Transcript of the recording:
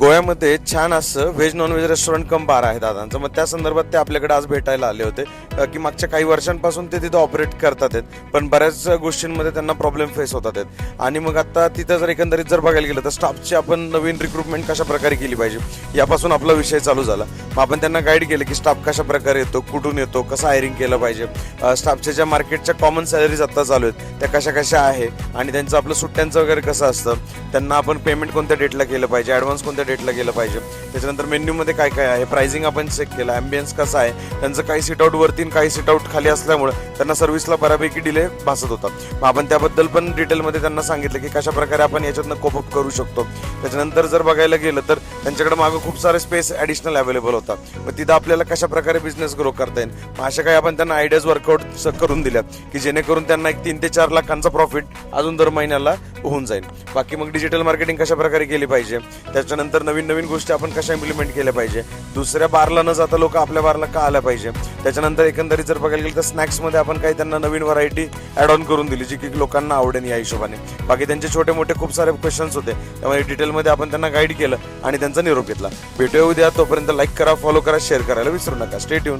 गोव्यामध्ये छान असं व्हेज नॉन व्हेज रेस्टॉरंट कम बार आहे दादांचं. मग त्या संदर्भात ते आपल्याकडे आज भेटायला आले होते की मागच्या काही वर्षांपासून ते तिथं ऑपरेट करतात आहेत, पण बऱ्याच गोष्टींमध्ये त्यांना प्रॉब्लेम फेस होतात आहेत. आणि मग आता तिथं जर एकंदरीत जर बघायला गेलं तर स्टाफची आपण नवीन रिक्रुटमेंट कशा प्रकारे केली पाहिजे यापासून आपला विषय चालू झाला. मग आपण त्यांना गाईड केलं की स्टाफ कशा प्रकारे येतो, कुठून येतो, कसं हायरिंग केलं पाहिजे, स्टाफच्या ज्या मार्केटच्या कॉमन सॅलरीज आता चालू आहेत त्या कशा कशा आहे आणि त्यांचं आपलं सुट्ट्यांचं वगैरे कसं असतं, त्यांना आपण पेमेंट कोणत्या डेटला केलं पाहिजे, ॲडव्हान्स कोणत्या डेटला केलं पाहिजे, त्याच्यानंतर मेन्यूमध्ये काय काय आहे, प्राइसिंग आपण चेक केलं, ॲम्बियन्स कसा आहे, त्यांचं काही सीटआउट वरती काही सीटआउट खाली असल्यामुळे त्यांना सर्व्हिसला बऱ्यापैकी डिले भासत होता. मग आपण त्याबद्दल पण डिटेलमध्ये त्यांना सांगितलं की कशा प्रकारे आपण याच्यातनं कोपअप करू शकतो. त्याच्यानंतर जर बघायला गेलं तर त्यांच्याकडे मागं खूप सारे स्पेस ॲडिशनल अवेलेबल होता. मग तिथं आपल्याला कशा प्रकारे बिझनेस ग्रो करता येईल, मग अशा काही आपण त्यांना आयडियाज वर्कआउट करून दिल्या की जेणेकरून त्यांना एक 3 ते 4 लाखांचा प्रॉफिट अजून दर महिन्याला होऊन जाईल. बाकी मग डिजिटल मार्केटिंग कशा प्रकारे केली पाहिजे, त्याच्यानंतर नवीन नवीन गोष्टी आपण कशा इम्प्लिमेंट केल्या पाहिजे, दुसऱ्या बारला न जाता लोक आपल्या बारला का आल्या पाहिजे. त्याच्यानंतर एकंदरीत जर बघायला गेलं तर स्नॅक्समध्ये आपण काही त्यांना नवीन व्हरायटी ॲड ऑन करून दिली जी की लोकांना आवडेल या हिशोबाने. बाकी त्यांचे छोटे मोठे खूप सारे क्वेश्चन्स होते, त्यामुळे डिटेलमध्ये आपण त्यांना गाईड केलं आणि त्यांचा निरोप घेतला. भेटूया उद्या. तोपर्यंत लाईक करा, फॉलो करा, शेअर करायला विसरू नका. Stay tune.